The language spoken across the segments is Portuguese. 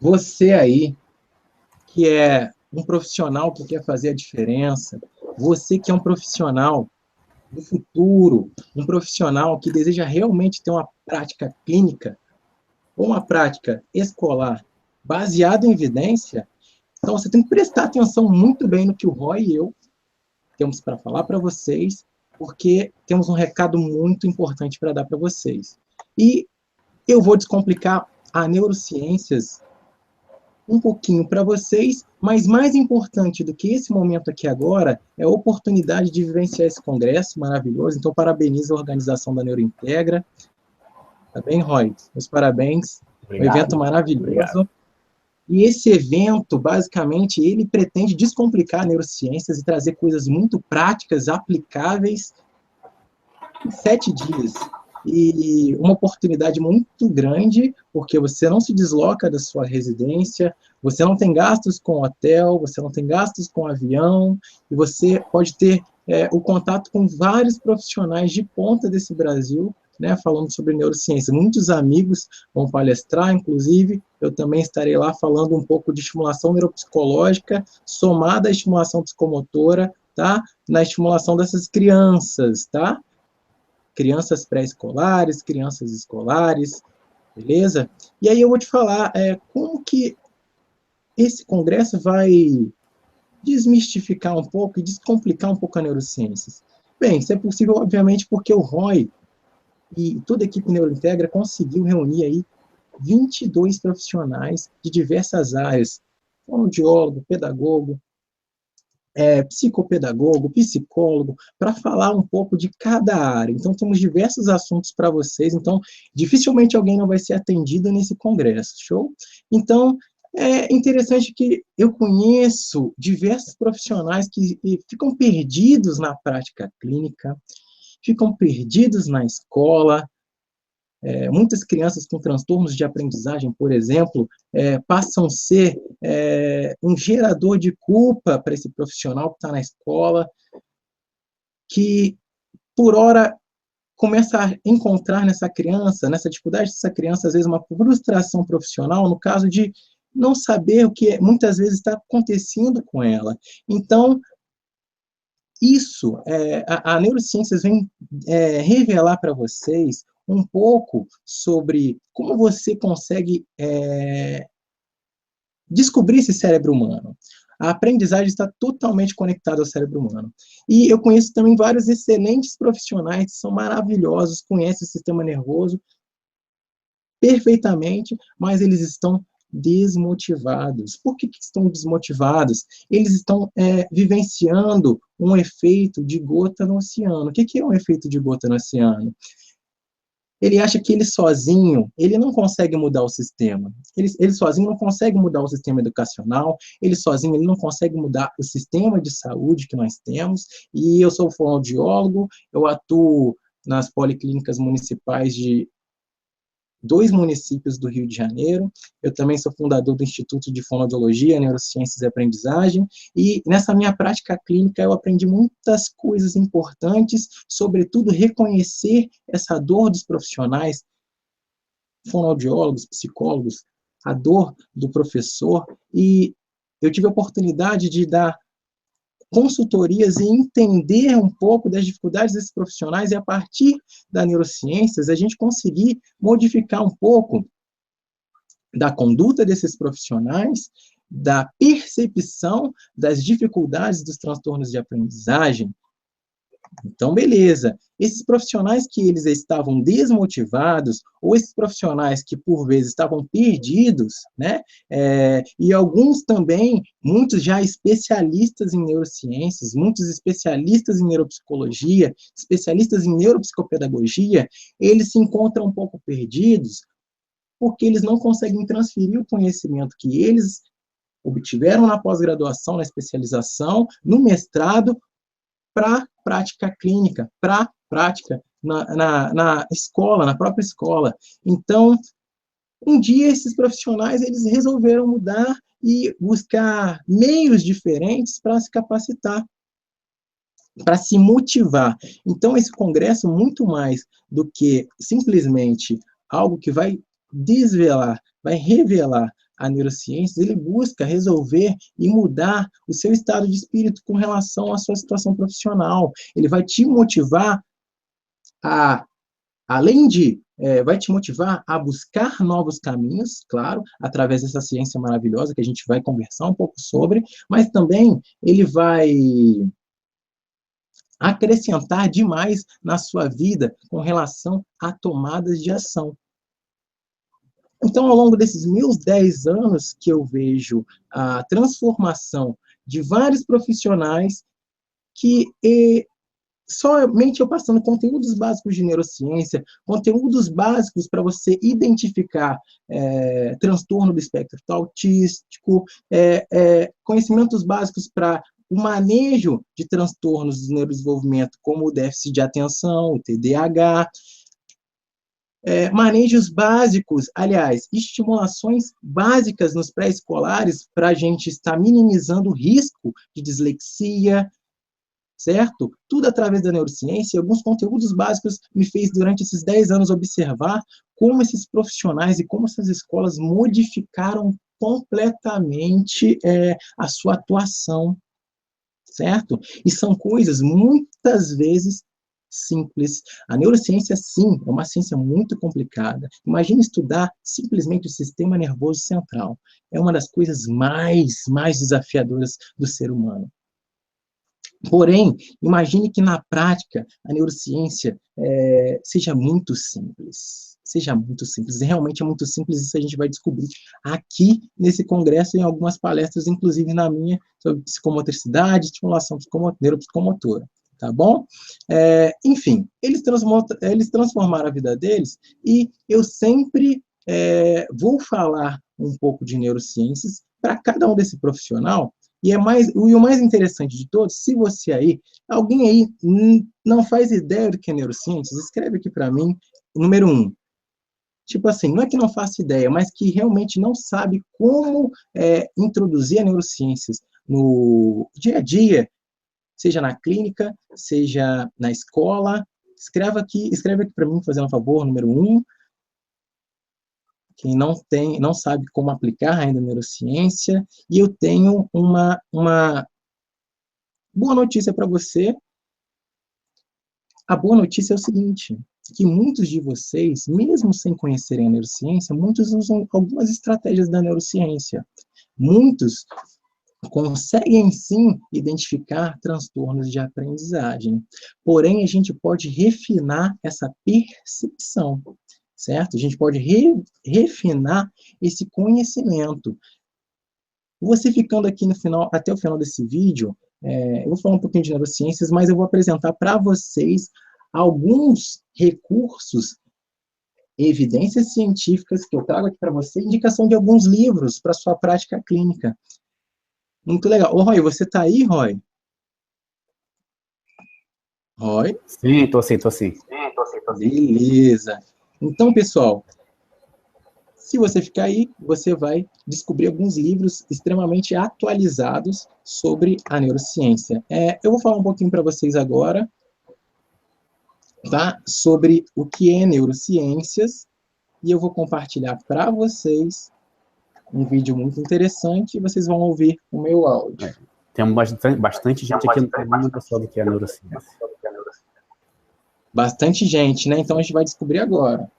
Você aí, que é um profissional que quer fazer a diferença, você que é um profissional do futuro, um profissional que deseja realmente ter uma prática clínica ou uma prática escolar baseada em evidência, então você tem que prestar atenção muito bem no que o Roy e eu temos para falar para vocês, porque temos um recado muito importante para dar para vocês. E eu vou descomplicar a neurociências um pouquinho para vocês, mas mais importante do que esse momento aqui agora é a oportunidade de vivenciar esse congresso maravilhoso. Então, parabenizo a organização da Neurointegra. Tá bem, Roy? Meus parabéns. Um evento Obrigado. maravilhoso. E esse evento, basicamente, ele pretende descomplicar neurociências e trazer coisas muito práticas, aplicáveis, em 7 dias. E uma oportunidade muito grande, porque você não se desloca da sua residência, você não tem gastos com hotel, você não tem gastos com avião, e você pode ter o contato com vários profissionais de ponta desse Brasil, né, falando sobre neurociência. Muitos amigos vão palestrar, inclusive, eu também estarei lá falando um pouco de estimulação neuropsicológica, somada à estimulação psicomotora, tá? Na estimulação dessas crianças, tá? Crianças pré-escolares, crianças escolares, beleza? E aí eu vou te falar como que esse congresso vai desmistificar um pouco e descomplicar um pouco a neurociências. Bem, isso é possível, obviamente, porque o Roy e toda a equipe Neurointegra conseguiu reunir aí 22 profissionais de diversas áreas, fonoaudiólogo, pedagogo, psicopedagogo, psicólogo, para falar um pouco de cada área. Então, temos diversos assuntos para vocês, então, dificilmente alguém não vai ser atendido nesse congresso, show? Então, é interessante que eu conheço diversos profissionais que ficam perdidos na prática clínica, ficam perdidos na escola. Muitas crianças com transtornos de aprendizagem, por exemplo, passam a ser um gerador de culpa para esse profissional que está na escola, que, por hora, começa a encontrar nessa dificuldade dessa criança, às vezes, uma frustração profissional, no caso de não saber o que muitas vezes está acontecendo com ela. Então, a neurociências vem revelar para vocês um pouco sobre como você consegue descobrir esse cérebro humano. A aprendizagem está totalmente conectada ao cérebro humano. E eu conheço também vários excelentes profissionais que são maravilhosos, conhecem o sistema nervoso perfeitamente, mas eles estão desmotivados. Por que estão desmotivados? Eles estão vivenciando um efeito de gota no oceano. O que é um efeito de gota no oceano? Ele acha que ele sozinho, ele não consegue mudar o sistema. Ele sozinho não consegue mudar o sistema educacional, ele sozinho ele não consegue mudar o sistema de saúde que nós temos. E eu sou fonoaudiólogo, eu atuo nas policlínicas municipais de 2 municípios do Rio de Janeiro. Eu também sou fundador do Instituto de Fonoaudiologia, Neurociências e Aprendizagem, e nessa minha prática clínica eu aprendi muitas coisas importantes, sobretudo reconhecer essa dor dos profissionais, fonoaudiólogos, psicólogos, a dor do professor, e eu tive a oportunidade de dar consultorias e entender um pouco das dificuldades desses profissionais e, a partir da neurociências, a gente conseguir modificar um pouco da conduta desses profissionais, da percepção das dificuldades dos transtornos de aprendizagem. Então, beleza. Esses profissionais que eles estavam desmotivados, ou esses profissionais que, por vezes, estavam perdidos, né? E alguns também, muitos já especialistas em neurociências, muitos especialistas em neuropsicologia, especialistas em neuropsicopedagogia, eles se encontram um pouco perdidos, porque eles não conseguem transferir o conhecimento que eles obtiveram na pós-graduação, na especialização, no mestrado, para a prática clínica, para a prática na escola, na própria escola. Então, um dia esses profissionais eles resolveram mudar e buscar meios diferentes para se capacitar, para se motivar. Então, esse congresso, muito mais do que simplesmente algo que vai desvelar, vai revelar a neurociências, ele busca resolver e mudar o seu estado de espírito com relação à sua situação profissional. Ele vai te motivar a, além de, vai te motivar a buscar novos caminhos, claro, através dessa ciência maravilhosa que a gente vai conversar um pouco sobre, mas também ele vai acrescentar demais na sua vida com relação a tomadas de ação. Então, ao longo desses meus 10 anos que eu vejo a transformação de vários profissionais que somente eu passando conteúdos básicos de neurociência, conteúdos básicos para você identificar transtorno do espectro autístico, conhecimentos básicos para o manejo de transtornos do neurodesenvolvimento, como o déficit de atenção, o TDAH, manejos básicos, aliás, estimulações básicas nos pré-escolares para a gente estar minimizando o risco de dislexia, certo? Tudo através da neurociência, e alguns conteúdos básicos me fez, durante esses 10 anos, observar como esses profissionais e como essas escolas modificaram completamente a sua atuação, certo? E são coisas, muitas vezes, simples. A neurociência, sim, é uma ciência muito complicada. Imagine estudar simplesmente o sistema nervoso central. É uma das coisas mais desafiadoras do ser humano. Porém, imagine que na prática a neurociência seja muito simples. Seja muito simples. Realmente é muito simples, isso a gente vai descobrir aqui nesse congresso, em algumas palestras, inclusive na minha, sobre psicomotricidade, estimulação neuropsicomotora. Tá bom? Enfim, eles transformaram a vida deles, e eu sempre vou falar um pouco de neurociências para cada um desse profissional. E o mais interessante de todos, se você alguém aí não faz ideia do que é neurociências, escreve aqui para mim, número 1. Tipo assim, não é que não faça ideia, mas que realmente não sabe como introduzir a neurociências no dia a dia, seja na clínica, seja na escola. Escreve aqui para mim, fazendo um favor, número 1. Quem não sabe como aplicar ainda a neurociência. E eu tenho uma boa notícia para você. A boa notícia é o seguinte, que muitos de vocês, mesmo sem conhecerem a neurociência, muitos usam algumas estratégias da neurociência. Muitos conseguem, sim, identificar transtornos de aprendizagem. Porém, a gente pode refinar essa percepção, certo? A gente pode refinar esse conhecimento. Você ficando aqui no final, até o final desse vídeo, eu vou falar um pouquinho de neurociências, mas eu vou apresentar para vocês alguns recursos, evidências científicas que eu trago aqui para você, indicação de alguns livros para sua prática clínica. Muito legal. Ô, Roy, você está aí, Roy? Roy? Sim, tô sim. Beleza. Então, pessoal, se você ficar aí, você vai descobrir alguns livros extremamente atualizados sobre a neurociência. Eu vou falar um pouquinho para vocês agora, tá? Sobre o que é neurociências, e eu vou compartilhar para vocês um vídeo muito interessante, e vocês vão ouvir o meu áudio. Tem bastante gente aqui no canal, pessoal, do que é neurociência. Bastante gente, né? Então a gente vai descobrir agora.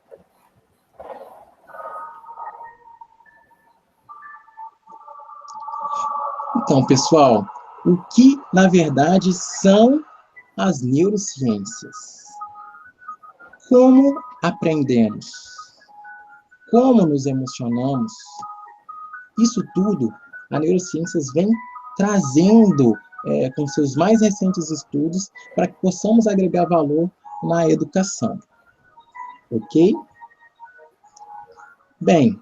Então, pessoal, o que, na verdade, são as neurociências? Como aprendemos? Como nos emocionamos? Isso tudo, a neurociências vem trazendo com seus mais recentes estudos para que possamos agregar valor na educação. Ok? Bem,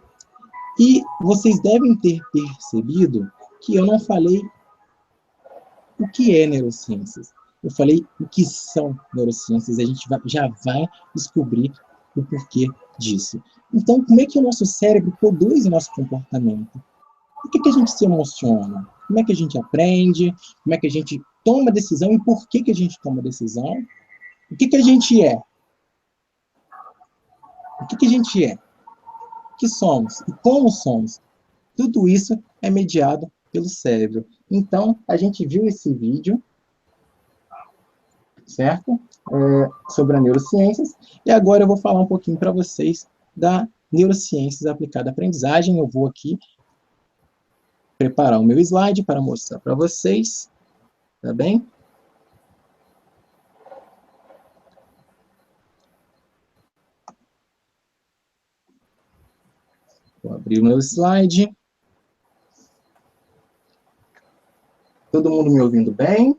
e vocês devem ter percebido que eu não falei o que é neurociências. Eu falei o que são neurociências, a gente já vai descobrir o porquê disso. Então, como é que o nosso cérebro produz o nosso comportamento? Por que a gente se emociona? Como é que a gente aprende? Como é que a gente toma decisão e por que a gente toma decisão? O que a gente é? O que a gente é? O que somos? E como somos? Tudo isso é mediado pelo cérebro. Então, a gente viu esse vídeo, certo? Sobre a neurociências, e agora eu vou falar um pouquinho para vocês da neurociências aplicada à aprendizagem. Eu vou aqui preparar o meu slide para mostrar para vocês, tá bem? Vou abrir o meu slide. Todo mundo me ouvindo bem?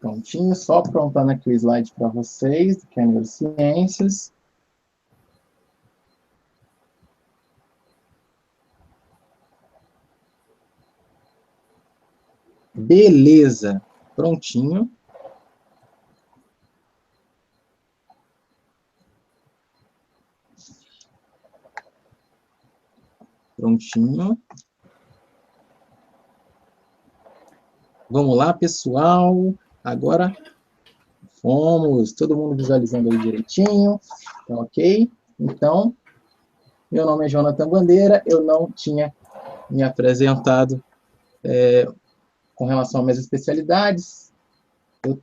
Prontinho, só aprontando aqui o slide para vocês, que é neurociências. Beleza, prontinho. Prontinho. Vamos lá, pessoal. Agora, fomos. Todo mundo visualizando aí direitinho. Tá ok? Então, meu nome é Jonathan Bandeira. Eu não tinha me apresentado com relação às minhas especialidades. Eu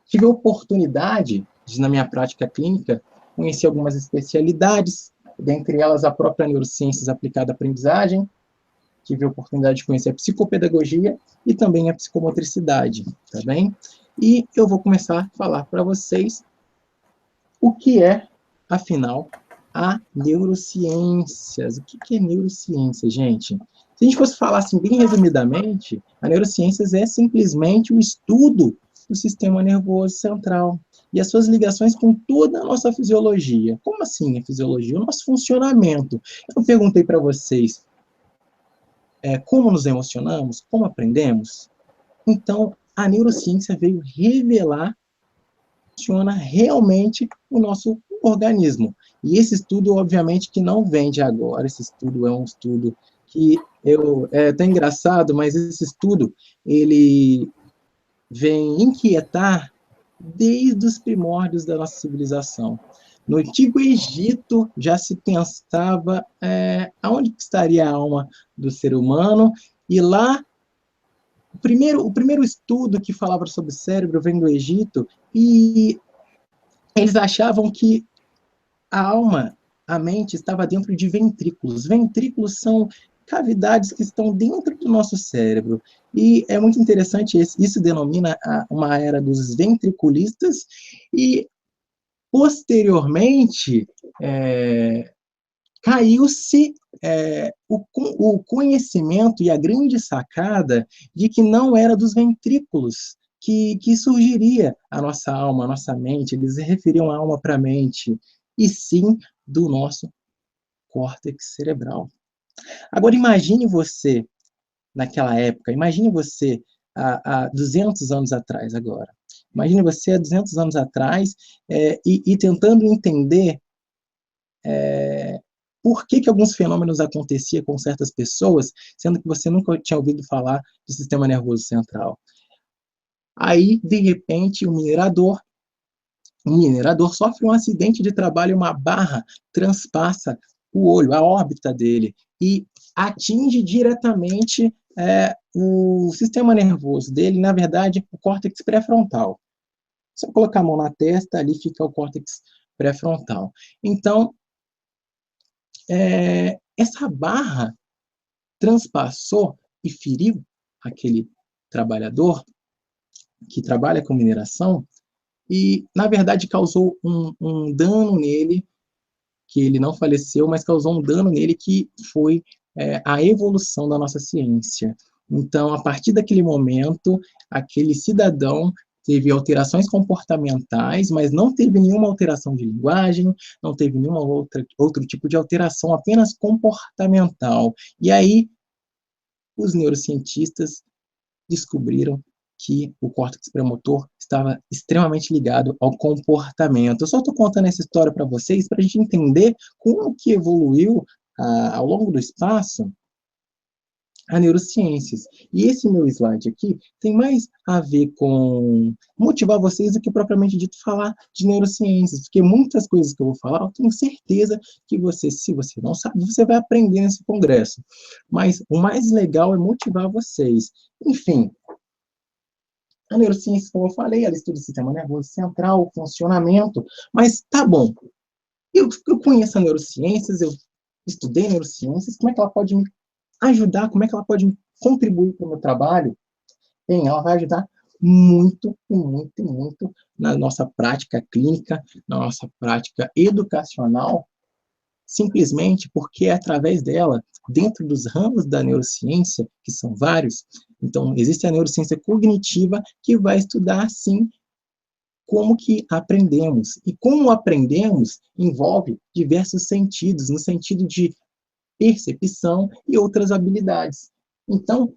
tive a oportunidade de, na minha prática clínica, conhecer algumas especialidades, dentre elas a própria neurociências aplicada à aprendizagem. Tive a oportunidade de conhecer a psicopedagogia e também a psicomotricidade, tá bem? E eu vou começar a falar para vocês o que é, afinal, a neurociências. O que é neurociência, gente? Se a gente fosse falar assim bem resumidamente, a neurociências é simplesmente o estudo do sistema nervoso central e as suas ligações com toda a nossa fisiologia. Como assim a fisiologia? O nosso funcionamento. Eu perguntei para vocês como nos emocionamos, como aprendemos. Então, a neurociência veio revelar como funciona realmente o nosso organismo. E esse estudo, obviamente, que não vem de agora. Esse estudo é um estudo que é até engraçado, mas esse estudo ele vem inquietar desde os primórdios da nossa civilização. No Antigo Egito já se pensava aonde estaria a alma do ser humano, e lá o primeiro estudo que falava sobre o cérebro vem do Egito, e eles achavam que a alma, a mente, estava dentro de ventrículos. Ventrículos são cavidades que estão dentro do nosso cérebro. E é muito interessante, isso denomina uma era dos ventriculistas, e posteriormente caiu-se o conhecimento e a grande sacada de que não era dos ventrículos que surgiria a nossa alma, a nossa mente. Eles referiam a alma para a mente, e sim do nosso córtex cerebral. Agora, imagine você, naquela época, imagine você há 200 anos atrás agora. Imagine você há 200 anos atrás e tentando entender por que alguns fenômenos aconteciam com certas pessoas, sendo que você nunca tinha ouvido falar de sistema nervoso central. Aí, de repente, um minerador sofre um acidente de trabalho, uma barra transpassa o olho, a órbita dele, e atinge diretamente o sistema nervoso dele, na verdade, o córtex pré-frontal. Se eu colocar a mão na testa, ali fica o córtex pré-frontal. Então, essa barra transpassou e feriu aquele trabalhador que trabalha com mineração, e, na verdade, causou um dano nele, que ele não faleceu, mas causou um dano nele que foi a evolução da nossa ciência. Então, a partir daquele momento, aquele cidadão teve alterações comportamentais, mas não teve nenhuma alteração de linguagem, não teve nenhuma outro tipo de alteração, apenas comportamental. E aí, os neurocientistas descobriram que o córtex premotor estava extremamente ligado ao comportamento. Eu só estou contando essa história para vocês, para a gente entender como que evoluiu ao longo do espaço a neurociências. E esse meu slide aqui tem mais a ver com motivar vocês do que propriamente dito falar de neurociências, porque muitas coisas que eu vou falar, eu tenho certeza que você, se você não sabe, você vai aprender nesse congresso. Mas o mais legal é motivar vocês. Enfim, a neurociência, como eu falei, ela estuda o sistema nervoso central, o funcionamento, mas tá bom, eu conheço a neurociências, eu estudei neurociências, como é que ela pode me ajudar, como é que ela pode contribuir para o meu trabalho? Bem, ela vai ajudar muito, muito, muito na nossa prática clínica, na nossa prática educacional, simplesmente porque é através dela, dentro dos ramos da neurociência, que são vários, então existe a neurociência cognitiva, que vai estudar, sim, como que aprendemos. E como aprendemos envolve diversos sentidos, no sentido de percepção e outras habilidades. Então,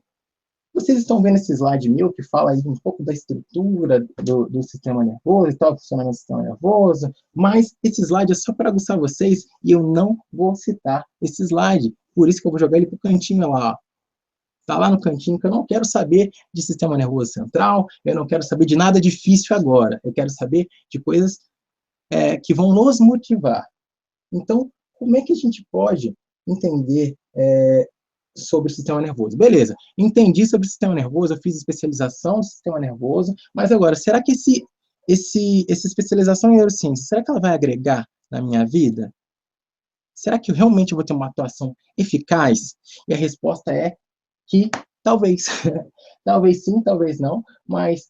vocês estão vendo esse slide meu que fala aí um pouco da estrutura do sistema nervoso e tal, do funcionamento do sistema nervoso, mas esse slide é só para aguçar vocês e eu não vou citar esse slide. Por isso que eu vou jogar ele para o cantinho lá. Está lá no cantinho, que eu não quero saber de sistema nervoso central, eu não quero saber de nada difícil agora, eu quero saber de coisas que vão nos motivar. Então, como é que a gente pode entender sobre o sistema nervoso? Beleza, entendi sobre o sistema nervoso, eu fiz especialização no sistema nervoso, mas agora, será que essa especialização em neurociência, será que ela vai agregar na minha vida? Será que eu realmente vou ter uma atuação eficaz? E a resposta é que talvez. Talvez sim, talvez não, mas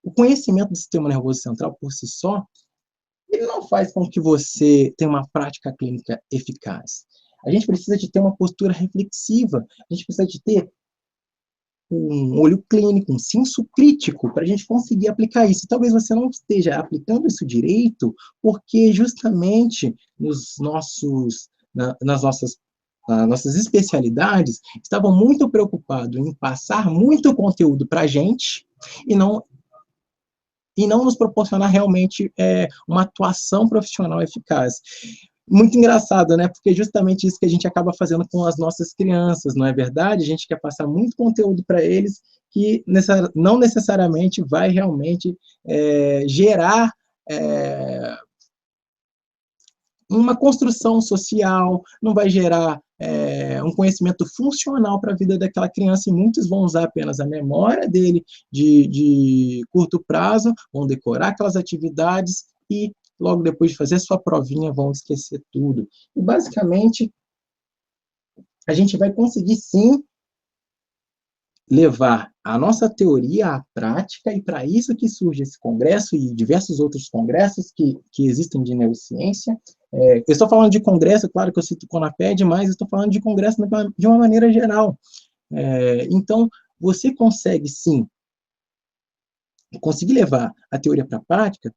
o conhecimento do sistema nervoso central por si só, ele não faz com que você tenha uma prática clínica eficaz. A gente precisa de ter uma postura reflexiva, a gente precisa de ter um olho clínico, um senso crítico, para a gente conseguir aplicar isso. Talvez você não esteja aplicando isso direito, porque justamente nas nossas especialidades, estavam muito preocupados em passar muito conteúdo para a gente e não nos proporcionar realmente uma atuação profissional eficaz. Muito engraçado, né? Porque é justamente isso que a gente acaba fazendo com as nossas crianças, não é verdade? A gente quer passar muito conteúdo para eles que não necessariamente vai realmente gerar uma construção social, não vai gerar um conhecimento funcional para a vida daquela criança, e muitos vão usar apenas a memória dele de curto prazo, vão decorar aquelas atividades e logo depois de fazer a sua provinha vão esquecer tudo. E basicamente a gente vai conseguir sim levar a nossa teoria à prática, e para isso que surge esse congresso e diversos outros congressos que existem de neurociência. Eu estou falando de congresso, claro que eu cito o CONAPED, mas estou falando de congresso de uma maneira geral. Então, você consegue, sim, conseguir levar a teoria para a prática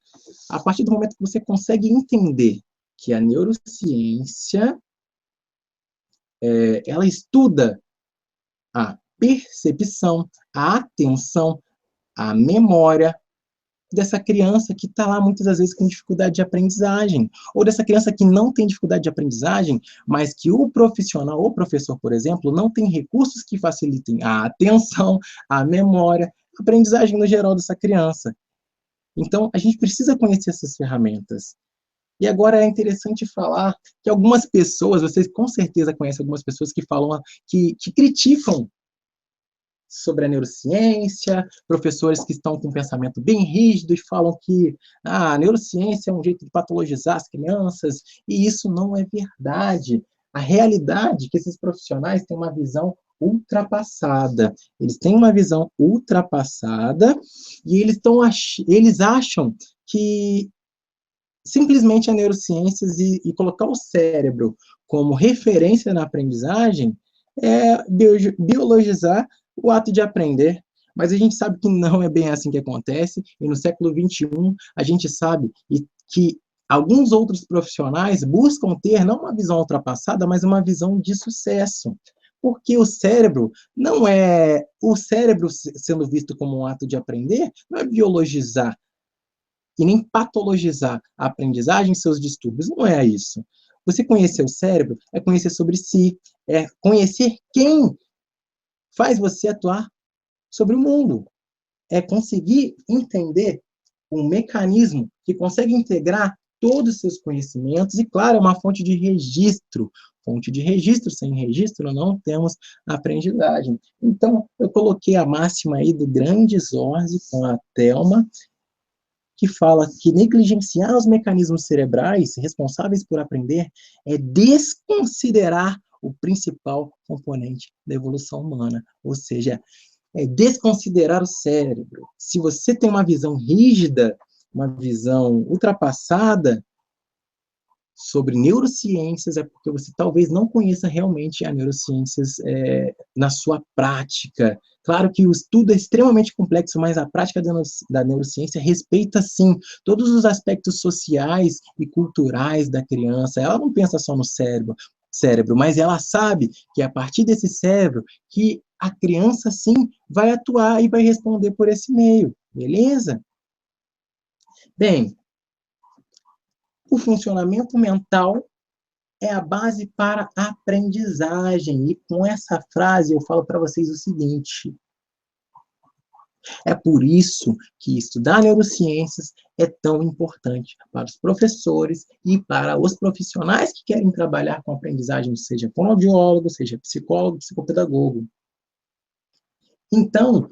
a partir do momento que você consegue entender que a neurociência ela estuda a percepção, a atenção, a memória dessa criança que está lá muitas das vezes com dificuldade de aprendizagem, ou dessa criança que não tem dificuldade de aprendizagem, mas que o profissional, o professor, por exemplo, não tem recursos que facilitem a atenção, a memória, a aprendizagem no geral dessa criança. Então, a gente precisa conhecer essas ferramentas. E agora é interessante falar que algumas pessoas, vocês com certeza conhecem algumas pessoas que falam, que criticam sobre a neurociência, professores que estão com um pensamento bem rígido e falam que a neurociência é um jeito de patologizar as crianças, e isso não é verdade. A realidade é que esses profissionais têm uma visão ultrapassada. Eles têm uma visão ultrapassada e eles acham que simplesmente a neurociências e colocar o cérebro como referência na aprendizagem é biologizar o ato de aprender, Mas a gente sabe que não é bem assim que acontece, e no século XXI a gente sabe que alguns outros profissionais buscam ter não uma visão ultrapassada, mas uma visão de sucesso. Porque o cérebro não é... O cérebro sendo visto como um ato de aprender, não é biologizar e nem patologizar a aprendizagem e seus distúrbios. Não é isso. Você conhecer o cérebro é conhecer sobre si, é conhecer quem faz você atuar sobre o mundo. É conseguir entender um mecanismo que consegue integrar todos os seus conhecimentos e, claro, é uma fonte de registro. Fonte de registro, sem registro não temos aprendizagem. Então, eu coloquei a máxima aí do grande Zorzi com a Thelma, que fala que negligenciar os mecanismos cerebrais responsáveis por aprender é desconsiderar o principal componente da evolução humana, ou seja, é desconsiderar o cérebro. Se você tem uma visão rígida, uma visão ultrapassada sobre neurociências, é porque você talvez não conheça realmente a neurociências na sua prática. Claro que o estudo é extremamente complexo, mas a prática da neurociência respeita, sim, todos os aspectos sociais e culturais da criança. Ela não pensa só no cérebro, mas ela sabe que é a partir desse cérebro que a criança, sim, vai atuar e vai responder por esse meio, beleza? Bem, o funcionamento mental é a base para a aprendizagem. E com essa frase eu falo para vocês o seguinte: é por isso que estudar neurociências é tão importante para os professores e para os profissionais que querem trabalhar com aprendizagem, seja fonoaudiólogo, seja psicólogo, psicopedagogo. Então,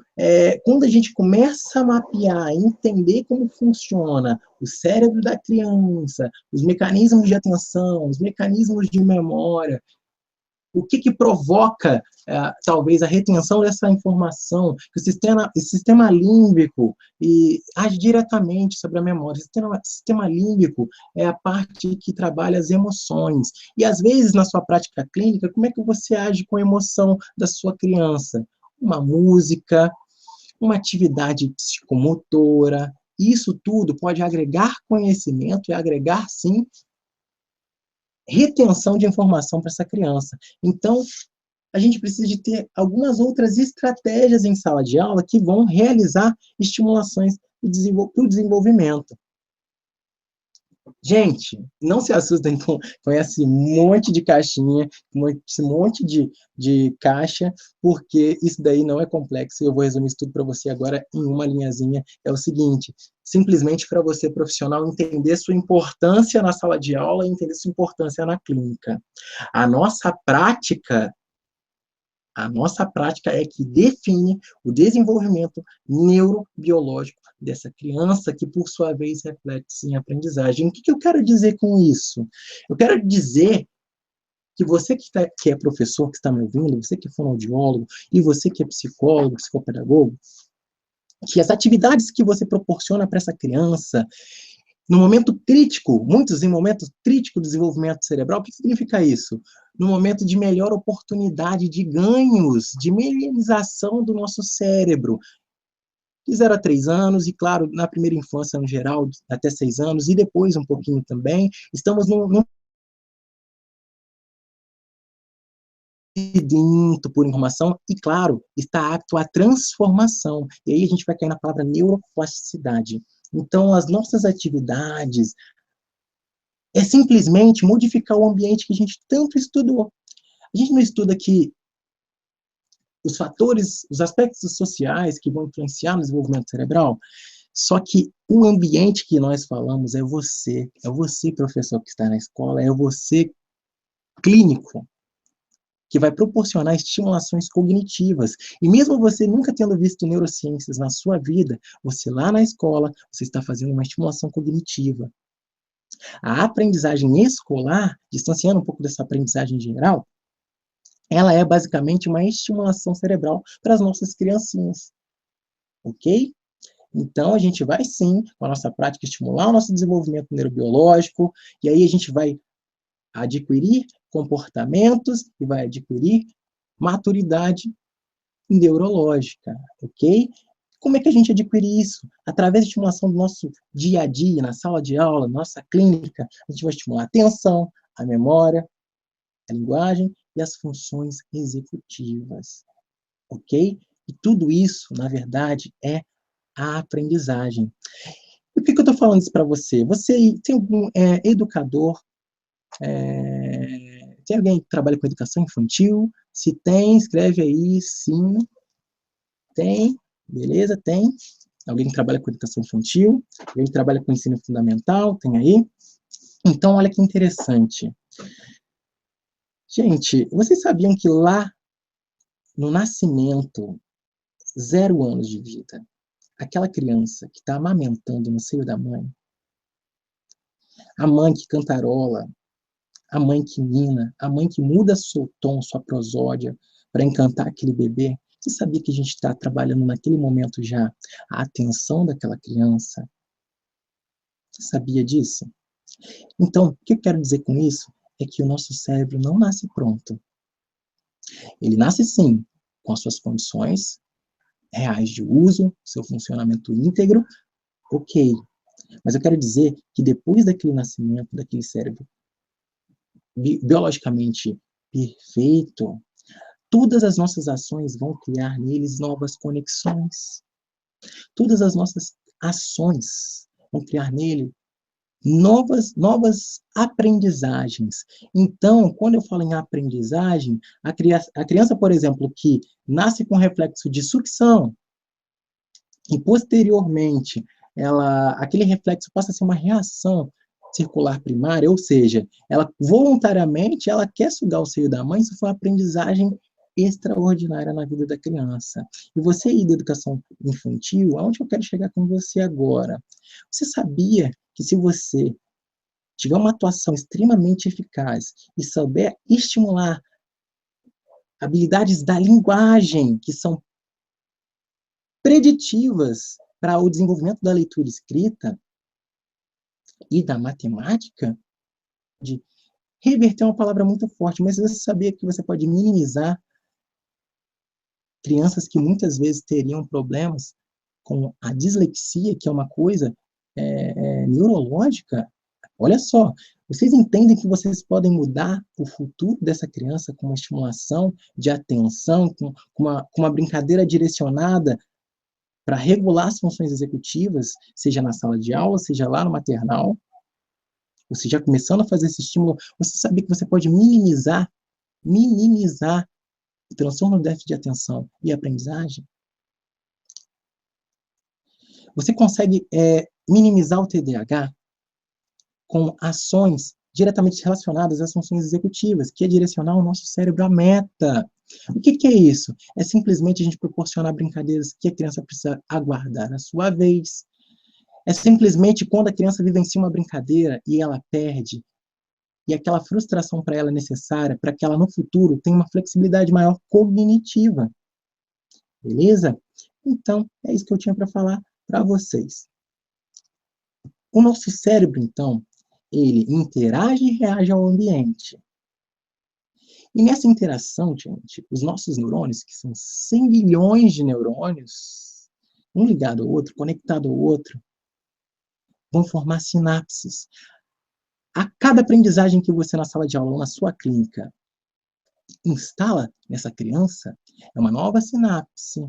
quando a gente começa a mapear, entender como funciona o cérebro da criança, os mecanismos de atenção, os mecanismos de memória, o que provoca, talvez, a retenção dessa informação, que o sistema límbico age diretamente sobre a memória. O sistema límbico é a parte que trabalha as emoções. E, às vezes, na sua prática clínica, como é que você age com a emoção da sua criança? Uma música, uma atividade psicomotora, isso tudo pode agregar conhecimento e agregar, sim, retenção de informação para essa criança. Então, a gente precisa de ter algumas outras estratégias em sala de aula que vão realizar estimulações para o desenvolvimento. Gente, não se assustem com esse monte de caixinha, com esse monte de caixa, porque isso daí não é complexo, e eu vou resumir isso tudo para você agora em uma linhazinha. É o seguinte: simplesmente para você, profissional, entender sua importância na sala de aula e entender sua importância na clínica. A nossa prática é que define o desenvolvimento neurobiológico dessa criança, que, por sua vez, reflete em aprendizagem. O que eu quero dizer com isso? Eu quero dizer que você que é professor, que está me ouvindo, você que é fonoaudiólogo, e você que é psicólogo, psicopedagogo, que as atividades que você proporciona para essa criança, no momento crítico, muitos em momentos críticos do desenvolvimento cerebral, o que significa isso? No momento de melhor oportunidade de ganhos, de melhorização do nosso cérebro, de 0 a 3 anos, e claro, na primeira infância, no geral, até 6 anos, e depois um pouquinho também, estamos num sedento por informação, e claro, está apto à transformação. E aí a gente vai cair na palavra neuroplasticidade. Então, as nossas atividades é simplesmente modificar o ambiente que a gente tanto estudou. A gente não estuda que os fatores, os aspectos sociais que vão influenciar no desenvolvimento cerebral, só que o ambiente que nós falamos é você, professor que está na escola, é você, clínico, que vai proporcionar estimulações cognitivas. E mesmo você nunca tendo visto neurociências na sua vida, você lá na escola, você está fazendo uma estimulação cognitiva. A aprendizagem escolar, distanciando um pouco dessa aprendizagem geral, ela é basicamente uma estimulação cerebral para as nossas criancinhas. Ok? Então, a gente vai sim, com a nossa prática, estimular o nosso desenvolvimento neurobiológico, e aí a gente vai adquirir comportamentos e vai adquirir maturidade neurológica, ok? Como é que a gente adquire isso? Através da estimulação do nosso dia a dia, na sala de aula, nossa clínica, a gente vai estimular a atenção, a memória, a linguagem e as funções executivas, ok? E tudo isso, na verdade, é a aprendizagem. E por que eu estou falando isso para você? Você tem algum educador? Tem alguém que trabalha com educação infantil? Se tem, escreve aí, sim. Tem, beleza, tem. Alguém que trabalha com educação infantil? Alguém que trabalha com ensino fundamental? Tem aí? Então, olha que interessante. Gente, vocês sabiam que lá no nascimento, 0 anos de vida, aquela criança que está amamentando no seio da mãe, a mãe que cantarola, a mãe que mina, a mãe que muda seu tom, sua prosódia, para encantar aquele bebê, você sabia que a gente está trabalhando naquele momento já a atenção daquela criança? Você sabia disso? Então, o que eu quero dizer com isso é que o nosso cérebro não nasce pronto. Ele nasce sim, com as suas condições reais de uso, seu funcionamento íntegro, ok. Mas eu quero dizer que depois daquele nascimento, daquele cérebro biologicamente perfeito, todas as nossas ações vão criar neles novas conexões. Todas as nossas ações vão criar nele novas aprendizagens. Então, quando eu falo em aprendizagem, a criança, por exemplo, que nasce com reflexo de sucção, e posteriormente aquele reflexo passa a ser uma reação circular primária, ou seja, ela voluntariamente ela quer sugar o seio da mãe, isso foi uma aprendizagem extraordinária na vida da criança. E você aí da educação infantil, aonde eu quero chegar com você agora? Você sabia que se você tiver uma atuação extremamente eficaz e souber estimular habilidades da linguagem, que são preditivas para o desenvolvimento da leitura escrita e da matemática, de reverter uma palavra muito forte, mas você sabia que você pode minimizar crianças que muitas vezes teriam problemas com a dislexia, que é uma coisa neurológica? Olha só, vocês entendem que vocês podem mudar o futuro dessa criança com uma estimulação de atenção, com uma brincadeira direcionada para regular as funções executivas, seja na sala de aula, seja lá no maternal? Você já começando a fazer esse estímulo, você sabia que você pode minimizar o transtorno do déficit de atenção e aprendizagem? Você consegue minimizar o TDAH com ações diretamente relacionadas às funções executivas, que é direcionar o nosso cérebro à meta. O que é isso? É simplesmente a gente proporcionar brincadeiras que a criança precisa aguardar a sua vez. É simplesmente quando a criança vivencia uma brincadeira e ela perde, e aquela frustração para ela é necessária para que ela no futuro tenha uma flexibilidade maior cognitiva. Beleza? Então, é isso que eu tinha para falar para vocês. O nosso cérebro, então, ele interage e reage ao ambiente. E nessa interação, gente, os nossos neurônios, que são 100 bilhões de neurônios, um ligado ao outro, conectado ao outro, vão formar sinapses. A cada aprendizagem que você na sala de aula ou na sua clínica instala nessa criança, é uma nova sinapse.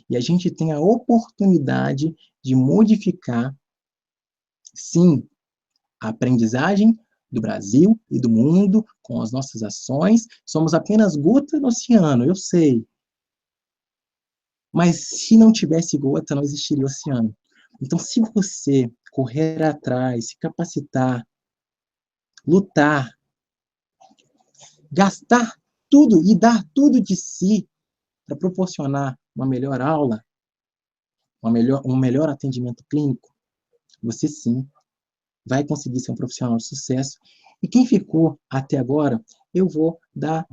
E a gente tem a oportunidade de modificar, sim, a aprendizagem do Brasil e do mundo com as nossas ações. Somos apenas gota no oceano, eu sei. Mas se não tivesse gota, não existiria oceano. Então, se você correr atrás, se capacitar, lutar, gastar tudo e dar tudo de si para proporcionar uma melhor aula, um melhor atendimento clínico, você sim vai conseguir ser um profissional de sucesso. E quem ficou até agora, eu vou dar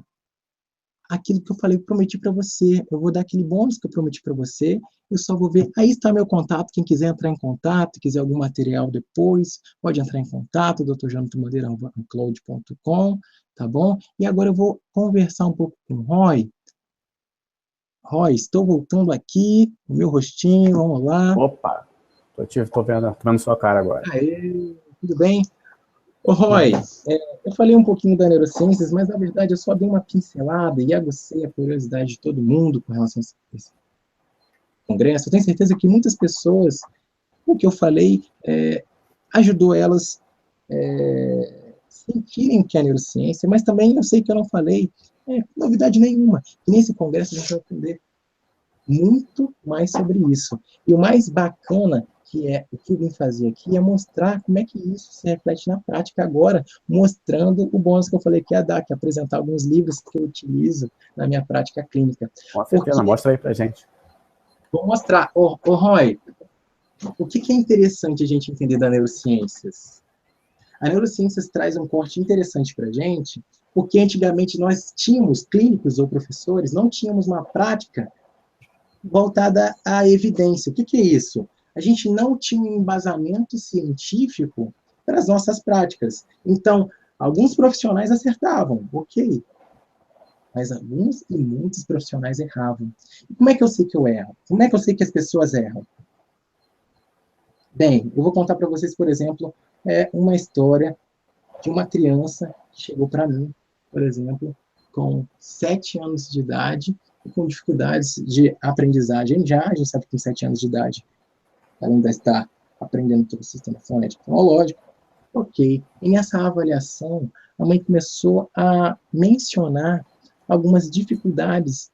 aquilo que eu falei, prometi para você, eu vou dar aquele bônus que eu prometi para você, eu só vou ver, aí está meu contato, quem quiser entrar em contato, quiser algum material depois, pode entrar em contato, drjanetomadeira@cloud.com, tá bom? E agora eu vou conversar um pouco com o Roy, Roy, estou voltando aqui, o meu rostinho, vamos lá. Opa, tô vendo sua cara agora. Aê, tudo bem? Ô, Roy, eu falei um pouquinho da neurociências, mas na verdade eu só dei uma pincelada e agucei a curiosidade de todo mundo com relação a esse congresso. Eu tenho certeza que muitas pessoas, o que eu falei, ajudou elas sentirem que é neurociência, mas também eu sei que eu não falei novidade nenhuma. E nesse congresso a gente vai aprender muito mais sobre isso. E o mais bacana que é o que eu vim fazer aqui é mostrar como é que isso se reflete na prática agora, mostrando o bônus que eu falei que ia dar, que é apresentar alguns livros que eu utilizo na minha prática clínica. Com certeza, mostra aí pra gente. Vou mostrar. Ô, Roy, o que é interessante a gente entender da neurociências? A neurociências traz um corte interessante para a gente, porque antigamente nós tínhamos, clínicos ou professores, não tínhamos uma prática voltada à evidência. O que é isso? A gente não tinha um embasamento científico para as nossas práticas. Então, alguns profissionais acertavam, ok, mas alguns e muitos profissionais erravam. E como é que eu sei que eu erro? Como é que eu sei que as pessoas erram? Bem, eu vou contar para vocês, por exemplo, uma história de uma criança que chegou para mim, por exemplo, com 7 anos de idade, com dificuldades de aprendizagem já, a gente sabe que com 7 anos de idade ela ainda está aprendendo todo o sistema fonético fonológico. Ok. E nessa avaliação, a mãe começou a mencionar algumas dificuldades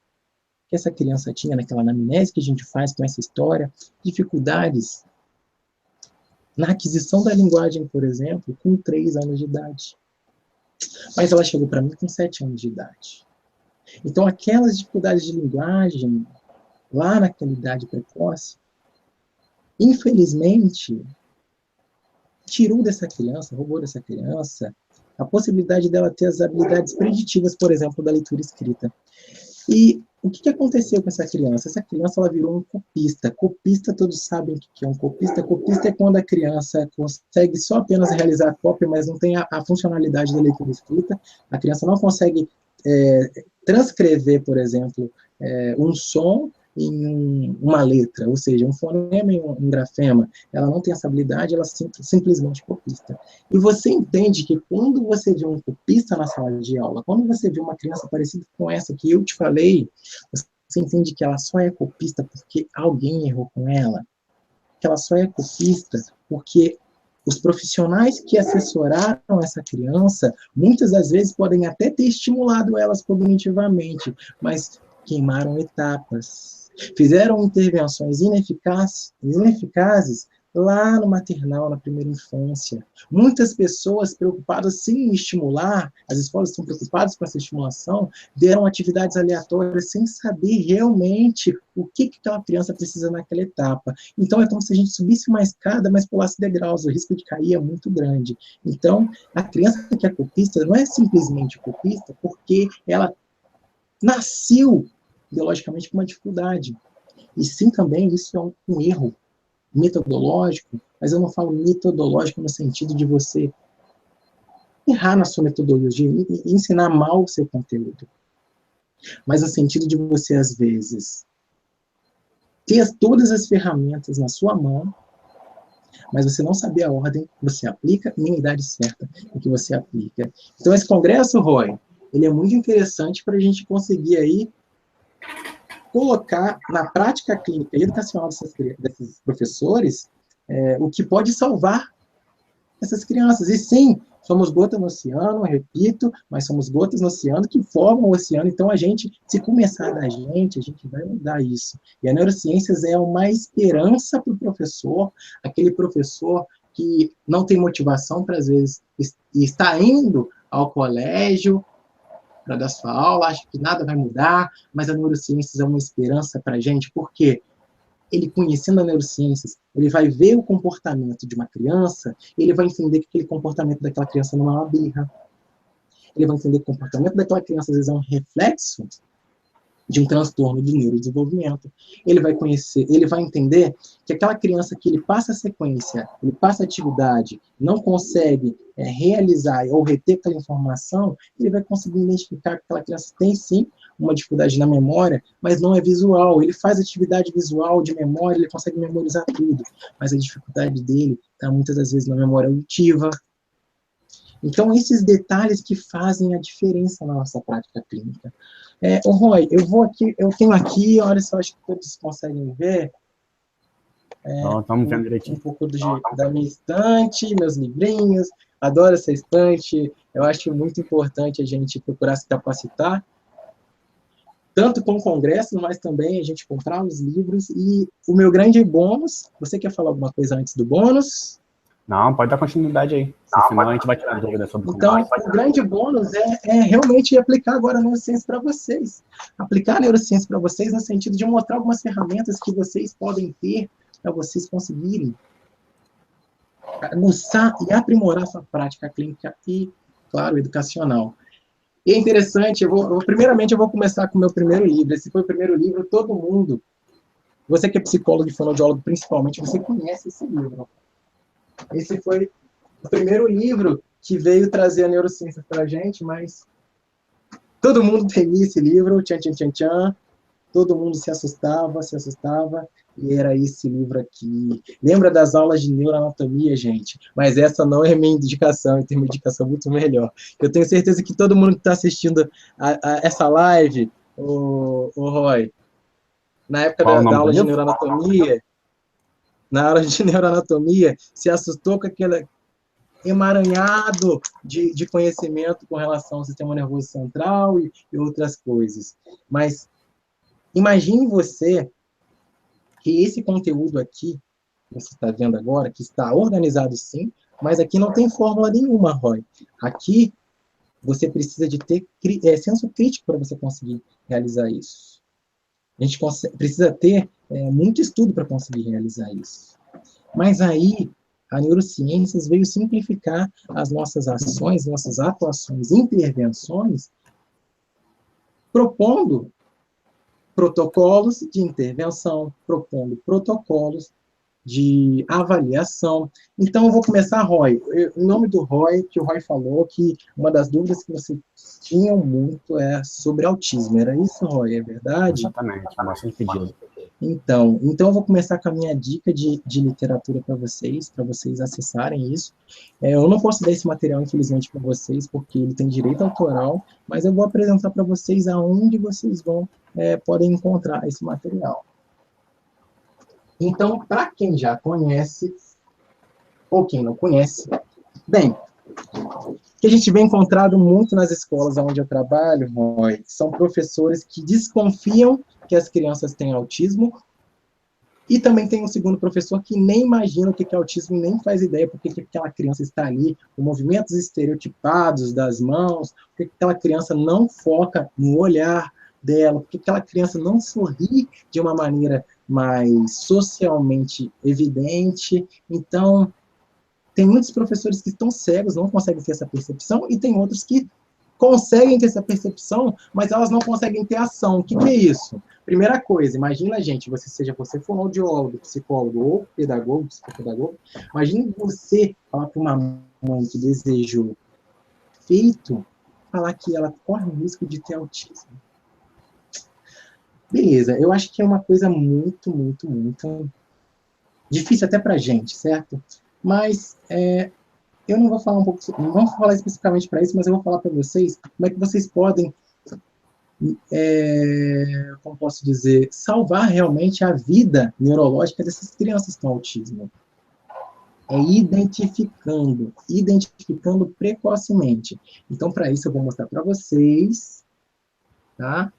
que essa criança tinha naquela anamnese que a gente faz com essa história, dificuldades na aquisição da linguagem, por exemplo, com 3 anos de idade. Mas ela chegou para mim com 7 anos de idade. Então, aquelas dificuldades de linguagem, lá naquela idade precoce, infelizmente, tirou dessa criança, roubou dessa criança, a possibilidade dela ter as habilidades preditivas, por exemplo, da leitura escrita. E o que aconteceu com essa criança? Essa criança ela virou um copista. Copista, todos sabem o que é um copista. Copista é quando a criança consegue só apenas realizar a cópia, mas não tem a funcionalidade da leitura escrita. A criança não consegue transcrever, por exemplo, um som em uma letra, ou seja, um fonema em um grafema. Ela não tem essa habilidade, ela simplesmente copista. E você entende que quando você vê um copista na sala de aula, quando você vê uma criança parecida com essa que eu te falei, você entende que ela só é copista porque alguém errou com ela, que ela só é copista porque os profissionais que assessoraram essa criança, muitas das vezes podem até ter estimulado elas cognitivamente, mas queimaram etapas, fizeram intervenções ineficazes lá no maternal, na primeira infância. Muitas pessoas preocupadas em estimular, as escolas estão preocupadas com essa estimulação, deram atividades aleatórias sem saber realmente o que aquela criança precisa naquela etapa. Então, é como se a gente subisse uma escada, mas pulasse degraus, o risco de cair é muito grande. Então, a criança que é copista não é simplesmente copista porque ela nasceu biologicamente com uma dificuldade. E sim, também isso é um erro metodológico, mas eu não falo metodológico no sentido de você errar na sua metodologia, ensinar mal o seu conteúdo, mas no sentido de você, às vezes, ter todas as ferramentas na sua mão, mas você não saber a ordem que você aplica, nem a idade certa em que você aplica. Então, esse congresso, Roy, ele é muito interessante para a gente conseguir aí colocar na prática clínica e educacional desses professores o que pode salvar essas crianças. E sim, somos gotas no oceano, repito, mas somos gotas no oceano que formam o oceano. Então, a gente, se começar da gente, a gente vai mudar isso. E a neurociências é uma esperança para o professor, aquele professor que não tem motivação para, às vezes, estar indo ao colégio, para dar sua aula, acha que nada vai mudar, mas a neurociências é uma esperança para a gente, porque ele, conhecendo a neurociências, ele vai ver o comportamento de uma criança, ele vai entender que aquele comportamento daquela criança não é uma birra, ele vai entender que o comportamento daquela criança, às vezes, é um reflexo de um transtorno do neurodesenvolvimento. Ele vai conhecer, ele vai entender que aquela criança que ele passa a sequência, ele passa a atividade, não consegue realizar ou reter aquela informação, ele vai conseguir identificar que aquela criança tem, sim, uma dificuldade na memória, mas não é visual. Ele faz atividade visual de memória, ele consegue memorizar tudo, mas a dificuldade dele está muitas das vezes na memória auditiva. Então, esses detalhes que fazem a diferença na nossa prática clínica. Roy, eu tenho aqui, olha só, acho que todos conseguem ver. Estamos vendo direitinho. Um pouco da minha estante, meus livrinhos, adoro essa estante, eu acho muito importante a gente procurar se capacitar, tanto com congressos, mas também a gente comprar os livros, e o meu grande bônus, você quer falar alguma coisa antes do bônus? Não, pode dar continuidade aí, senão a gente vai tirar dúvida sobre como. Então, o grande bônus é realmente aplicar agora a neurociência para vocês. Aplicar a neurociência para vocês no sentido de mostrar algumas ferramentas que vocês podem ter para vocês conseguirem aguçar e aprimorar sua prática clínica e, claro, educacional. E é interessante, primeiramente eu vou começar com o meu primeiro livro. Esse foi o primeiro livro, todo mundo, você que é psicólogo e fonoaudiólogo principalmente, você conhece esse livro. Esse foi o primeiro livro que veio trazer a neurociência para a gente, mas todo mundo temia esse livro, tchan, tchan, tchan, tchan. Todo mundo se assustava, e era esse livro aqui. Lembra das aulas de neuroanatomia, gente? Mas essa não é minha indicação, tem uma indicação muito melhor. Eu tenho certeza que todo mundo que está assistindo a essa live, o Roy, na época da aula de neuroanatomia, se assustou com aquele emaranhado de conhecimento com relação ao sistema nervoso central e outras coisas. Mas imagine você que esse conteúdo aqui, que você está vendo agora, que está organizado sim, mas aqui não tem fórmula nenhuma, Roy. Aqui você precisa de ter senso crítico para você conseguir realizar isso. A gente precisa ter muito estudo para conseguir realizar isso. Mas aí, a neurociências veio simplificar as nossas ações, nossas atuações, intervenções, propondo protocolos de intervenção, propondo protocolos de avaliação. Então, eu vou começar, Roy. Em nome do Roy, que o Roy falou que uma das dúvidas que vocês tinham muito é sobre autismo. Era isso, Roy? É verdade? Exatamente, bastante pedido. Então eu vou começar com a minha dica de literatura para vocês acessarem isso. Eu não posso dar esse material, infelizmente, para vocês, porque ele tem direito autoral, mas eu vou apresentar para vocês aonde vocês podem encontrar esse material. Então, para quem já conhece, ou quem não conhece, bem, o que a gente vem encontrado muito nas escolas onde eu trabalho, Roy, são professores que desconfiam que as crianças têm autismo, e também tem um segundo professor que nem imagina o que é autismo e nem faz ideia porque que aquela criança está ali, com movimentos estereotipados das mãos, porque aquela criança não foca no olhar dela, porque aquela criança não sorri de uma maneira mais socialmente evidente. Então, tem muitos professores que estão cegos, não conseguem ter essa percepção, e tem outros que conseguem ter essa percepção, mas elas não conseguem ter ação. O que é isso? Primeira coisa, imagina, gente, seja você fonoaudiólogo, psicólogo ou pedagogo, psicopedagogo, imagine você falar para uma mãe que desejou feito, falar que ela corre o risco de ter autismo. Beleza, eu acho que é uma coisa muito, muito, muito difícil até para a gente, certo? Mas eu não vou falar não vou falar especificamente para isso, mas eu vou falar para vocês como é que vocês podem, como posso dizer, salvar realmente a vida neurológica dessas crianças com autismo. Identificando precocemente. Então, para isso, eu vou mostrar para vocês, tá?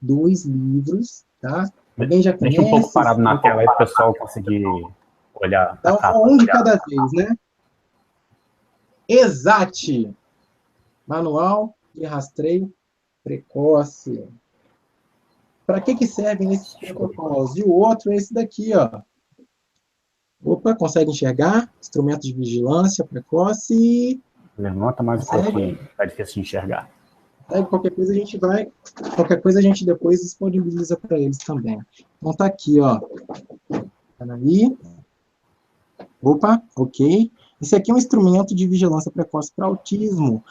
2 livros, tá? Alguém já conhece? Deixa um pouco parado na tela aí para o pessoal conseguir olhar. Dá um de cada vez, né? Exate, manual de rastreio precoce. Para que servem esses protocolos? E o outro é esse daqui, ó. Opa, consegue enxergar? Instrumento de vigilância precoce. Levanta mais um pouquinho, tá difícil de enxergar. Aí, qualquer coisa a gente depois disponibiliza para eles também. Então tá aqui, ó. Peraí. Opa, ok. Esse aqui é um instrumento de vigilância precoce para autismo.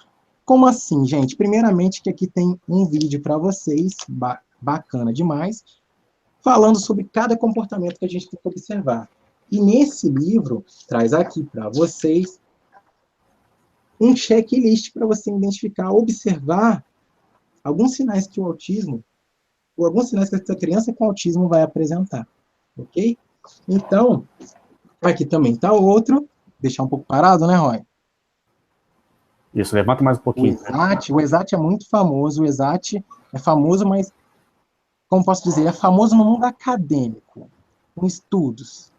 Como assim, gente? Primeiramente que aqui tem um vídeo para vocês, bacana demais, falando sobre cada comportamento que a gente tem que observar. E nesse livro, traz aqui para vocês um checklist para você identificar, observar alguns sinais que o autismo, ou alguns sinais que essa criança com autismo vai apresentar, ok? Então, aqui também está outro, deixar um pouco parado, né, Roy? Isso, levanta mais um pouquinho. O ESAT é muito famoso, o ESAT é famoso, mas, como posso dizer, é famoso no mundo acadêmico, com estudos,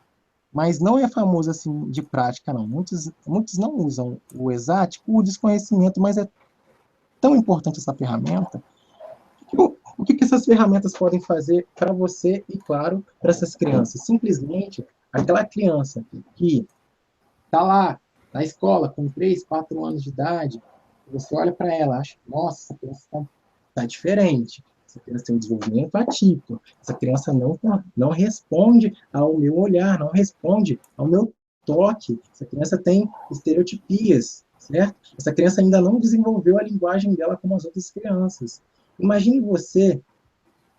mas não é famoso assim de prática, não. Muitos não usam o ESAT por desconhecimento, mas é tão importante essa ferramenta. O que essas ferramentas podem fazer para você e, claro, para essas crianças? Simplesmente, aquela criança que está lá na escola com 3, 4 anos de idade, você olha para ela, acha, nossa, essa criança está diferente, essa criança tem um desenvolvimento atípico, essa criança não responde ao meu olhar, não responde ao meu toque, essa criança tem estereotipias, certo? Essa criança ainda não desenvolveu a linguagem dela como as outras crianças. Imagine você,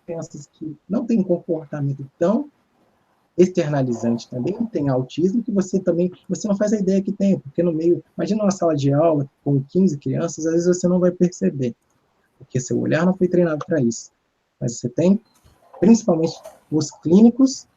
crianças que não têm um comportamento tão externalizante, também tem autismo, que você não faz a ideia que tem, porque no meio, imagina uma sala de aula com 15 crianças, às vezes você não vai perceber, porque seu olhar não foi treinado para isso. Mas você tem, principalmente os clínicos,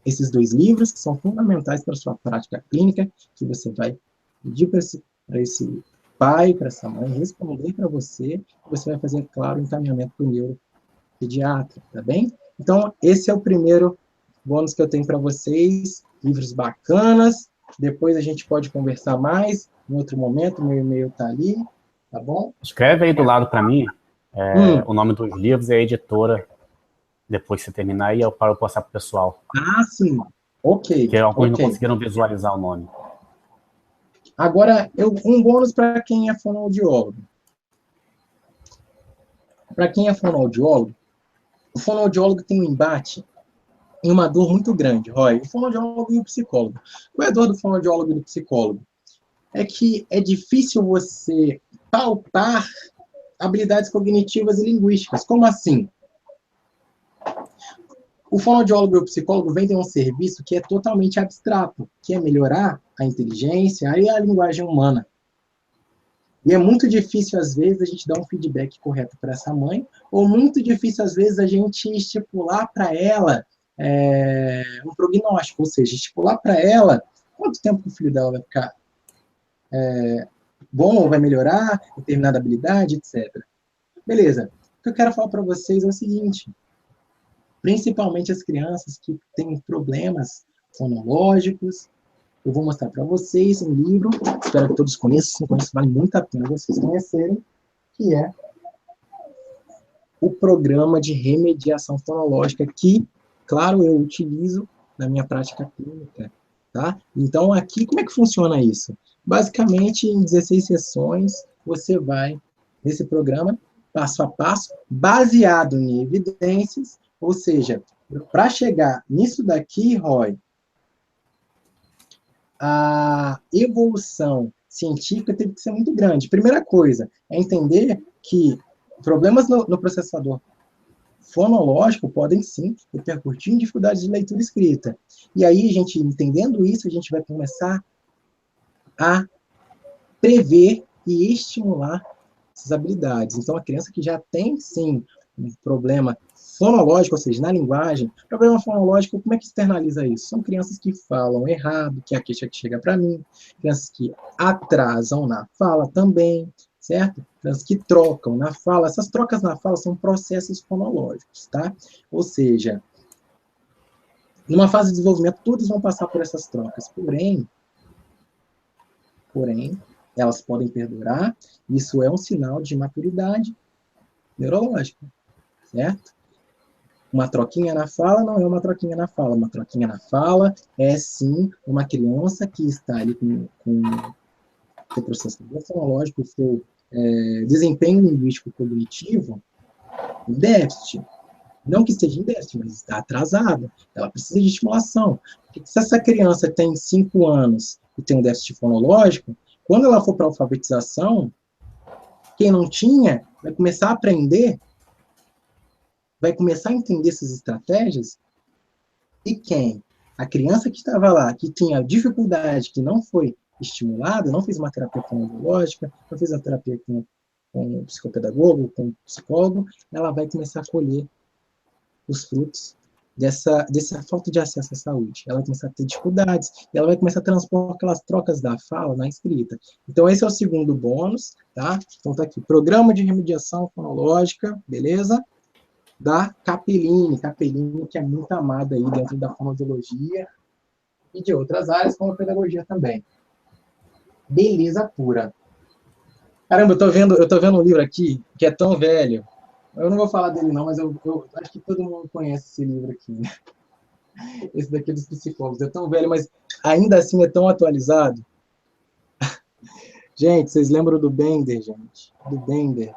esses 2 livros que são fundamentais para a sua prática clínica, que você vai pedir para esse pai, para essa mãe, responder para você vai fazer, claro, o encaminhamento para o neuropediatra, tá bem? Então, esse é o primeiro bônus que eu tenho para vocês, livros bacanas, depois a gente pode conversar mais, em outro momento, meu e-mail está ali, tá bom? Escreve aí do lado para mim o nome dos livros e a editora, depois que você terminar, e eu paro passar para o pessoal. Ah, sim, ok. Porque alguns não conseguiram visualizar o nome. Agora, um bônus para quem é fonoaudiólogo. Para quem é fonoaudiólogo, o fonoaudiólogo tem um embate em uma dor muito grande, Roy. O fonoaudiólogo e o psicólogo. Qual é a dor do fonoaudiólogo e do psicólogo? É que é difícil você palpar habilidades cognitivas e linguísticas. Como assim? O fonoaudiólogo e o psicólogo vendem um serviço que é totalmente abstrato, que é melhorar a inteligência e a linguagem humana. E é muito difícil, às vezes, a gente dar um feedback correto para essa mãe, ou muito difícil, às vezes, a gente estipular para ela um prognóstico, ou seja, estipular para ela quanto tempo que o filho dela vai ficar bom, ou vai melhorar determinada habilidade, etc. Beleza. O que eu quero falar para vocês é o seguinte, principalmente as crianças que têm problemas fonológicos, eu vou mostrar para vocês um livro, espero que todos conheçam, se não conhecem, vale muito a pena vocês conhecerem, que é o programa de remediação fonológica, que, claro, eu utilizo na minha prática clínica, tá? Então, aqui, como é que funciona isso? Basicamente, em 16 sessões, você vai, nesse programa, passo a passo, baseado em evidências, ou seja, para chegar nisso daqui, Roy, a evolução científica teve que ser muito grande. Primeira coisa, é entender que problemas no processador fonológico podem, sim, repercutir em dificuldades de leitura e escrita. E aí, a gente, entendendo isso, a gente vai começar a prever e estimular essas habilidades. Então, a criança que já tem, sim, um problema fonológico, ou seja, na linguagem, problema fonológico, como é que externaliza isso? São crianças que falam errado, que é a queixa que chega para mim, crianças que atrasam na fala também, certo? Crianças que trocam na fala, essas trocas na fala são processos fonológicos, tá? Ou seja, numa fase de desenvolvimento, todos vão passar por essas trocas, porém, elas podem perdurar, isso é um sinal de maturidade neurológica, certo? Uma troquinha na fala não é uma troquinha na fala. Uma troquinha na fala é, sim, uma criança que está ali com o seu processo fonológico, o seu desempenho linguístico cognitivo em déficit. Não que esteja em déficit, mas está atrasada. Ela precisa de estimulação. Porque se essa criança tem 5 anos e tem um déficit fonológico, quando ela for para a alfabetização, quem não tinha vai começar a aprender, vai começar a entender essas estratégias, e quem? A criança que estava lá, que tinha dificuldade, que não foi estimulada, não fez uma terapia fonoaudiológica, não fez uma terapia com o psicopedagogo, com o psicólogo, ela vai começar a colher os frutos dessa falta de acesso à saúde. Ela vai começar a ter dificuldades, e ela vai começar a transpor aquelas trocas da fala na escrita. Então, esse é o segundo bônus, tá? Então, tá aqui, Programa de Remediação Fonológica, beleza? Da Capellini, que é muito amada aí dentro da fonoaudiologia e de outras áreas, como a pedagogia também. Beleza pura. Caramba, eu tô vendo um livro aqui que é tão velho. Eu não vou falar dele não, mas eu acho que todo mundo conhece esse livro aqui, né? Esse daqui é dos psicólogos. É tão velho, mas ainda assim é tão atualizado. Gente, vocês lembram do Bender, gente? Do Bender.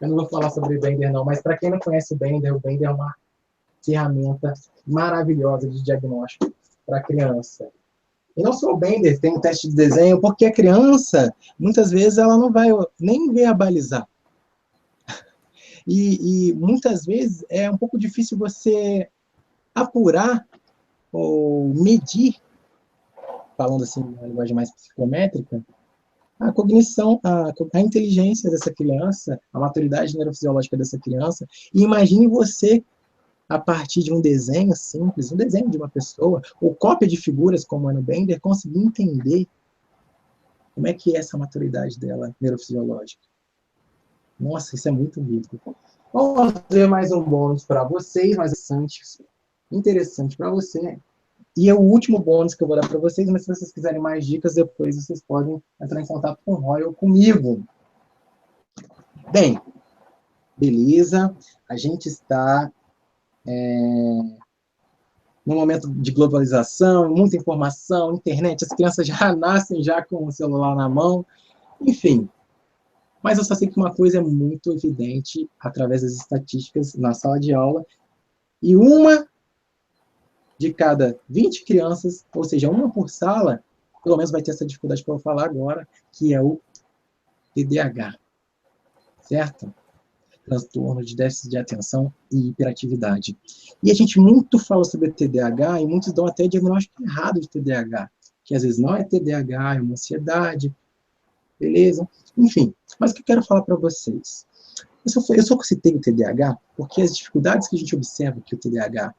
Eu não vou falar sobre o Bender, não, mas para quem não conhece o Bender é uma ferramenta maravilhosa de diagnóstico para criança. E não só o Bender, tem um teste de desenho, porque a criança, muitas vezes, ela não vai nem verbalizar. E muitas vezes é um pouco difícil você apurar ou medir, falando assim, uma linguagem mais psicométrica, a cognição, a inteligência dessa criança, a maturidade neurofisiológica dessa criança. E imagine você, a partir de um desenho simples, um desenho de uma pessoa, ou cópia de figuras, como é no Bender, conseguir entender como é que é essa maturidade dela neurofisiológica. Nossa, isso é muito rico. Vamos fazer mais um bônus para vocês, mais interessante para você. E é o último bônus que eu vou dar para vocês, mas se vocês quiserem mais dicas, depois vocês podem entrar em contato com o Roy ou comigo. Bem, beleza. A gente está num momento de globalização, muita informação, internet, as crianças já nascem já com o celular na mão, enfim. Mas eu só sei que uma coisa é muito evidente através das estatísticas na sala de aula, e uma de cada 20 crianças, ou seja, uma por sala, pelo menos vai ter essa dificuldade que eu vou falar agora, que é o TDAH, certo? Transtorno de déficit de atenção e hiperatividade. E a gente muito fala sobre TDAH, e muitos dão até diagnóstico errado de TDAH, que às vezes não é TDAH, é uma ansiedade, beleza? Enfim, mas o que eu quero falar para vocês? Eu só citei o TDAH porque as dificuldades que a gente observa que o TDAH